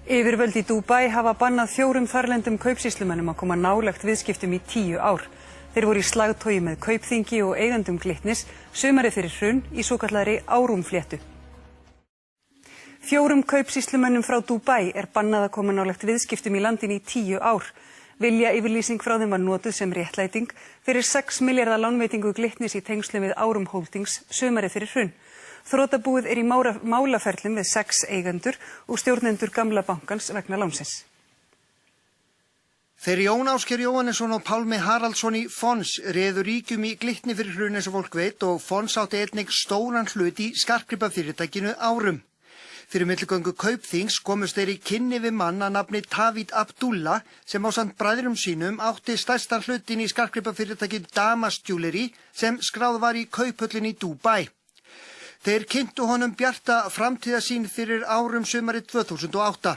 Yfirvöld í Dúbaí hafa bannað 4 þarlendum kaupsýslumönnum að koma nálægt viðskiptum í 10 ár. Þeir voru í slagtogi með Kaupþingi og eigendum Glitnis sumarið fyrir hrun í svokallaðri árumfléttu. 4 kaupsýslumönnum frá Dúbaí er bannað að koma nálægt viðskiptum í landinu í 10 ár. Viljayfirlýsing frá þeim var notuð sem réttlæting fyrir 6 milljarða lánveitingu Glitnis í tengslum við Árum Holdings sumarið fyrir hrun. Þrotabúið er í málaferlum við 6 eigendur og stjórnendur gamla bankans vegna lánsins. Þeir Jón Ásgeir Jóhannesson og Pálmi Haraldsson í Fons réðu ríkjum í Glitni fyrir hrun eins og fólk veit og Fons átti einnig stóran hlut í skartgripafyrirtækinu Árum. Fyrir milligöngu Kaupþings komust þeir í kynni við mann að nafni David Abdullah sem ásamt bræðrum sínum átti stærsta hlutin í skartgripafyrirtækinu Damas Jewelry sem skráð var í Kauphöllin í Dúbaí. Þeir kynntu honum bjarta framtíðarsýn fyrir Árum sumarið 2008.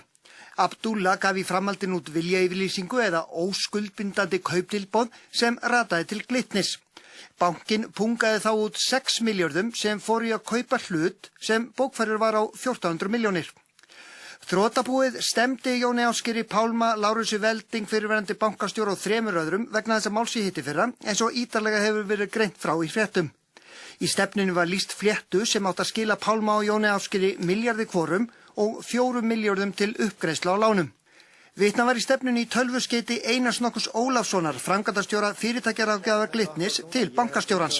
Abdullah gaf í framhaldinu út viljayfirlýsingu eða óskuldbindandi kauptilboð sem rataði til Glitnis. Bankinn pungaði þá út 6 milljörðum sem fór í að kaupa hlut sem bókfærður var á 1400 milljónir. Þrotabúið stemdi Jóni Ásgeiri Pálma, Lárusi Velding fyrirverandi bankastjóra og 3 öðrum vegna þess að máls í hittifyrra eins og ítarlega hefur verið greint frá í fréttum. Í stefninu var lýst fléttu sem átt að skila Pálma og Jóni Ásgeiri milljarði hvorum og 4 milljörðum til uppgreiðslu á lánum. Vitnað var í stefninu í tölvuskeyti Einars Nokkurs Ólafssonar, framkvæmdastjóra fyrirtækjaráðgjafar Glitnis, til bankastjórans.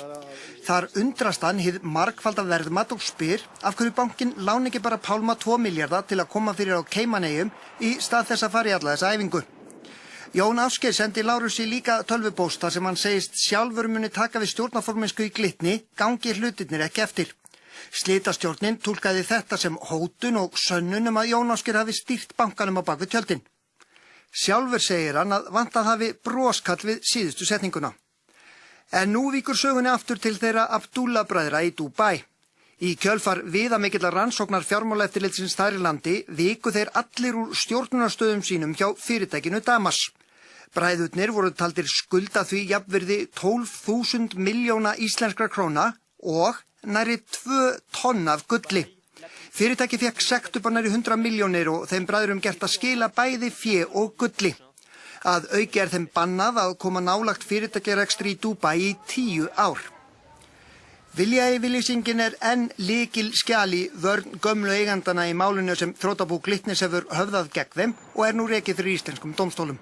Þar undrast hann hið margfalda verðmat og spyr af hverju bankinn láni ekki bara Pálma 2 milljarða til að koma fyrir á Caymaneyjum í stað þess að fara í alla þessa æfingu. Jón Ásgeir sendi Lárusi líka tölvupóst þar sem hann segist sjálfur muni taka við stjórnarformennsku í Glitni gangi hlutirnir ekki eftir. Slitastjórnin túlkaði þetta sem hótun og sönnun að Jón Ásgeir hafi stýrt bankanum á bak við tjöldin. Sjálfur segir hann að vantað hafi broskall við síðustu setninguna. En nú víkur sögunni aftur til þeirra Abdullah bræðra í Dúbaí. Í kjölfar viðamikillar rannsóknar fjármálaeftirlitsins þar í landi viku þeir allir úr stjórnunarstöðum sínum hjá fyrirtækinu Damas. Bræðurnir voru taldir skulda því jafnvirði 12.000 milljóna íslenskra króna og nærri 2 tonn af gulli. Fyrirtæki fekk sekt upp á nærri 100 milljónir og þeim bræðurum gert að skila bæði fé og gulli. Að auki er þeim bannað að koma nálagt fyrirtækjarekstri í Dúbaí í 10 ár. Viljayfirlýsingin er enn lykil skjali vörn gömlu eigandana í málinu sem þrotabú Glitnis hefur höfðað gegn þeim og er nú rekið fyrir íslenskum dómstólum.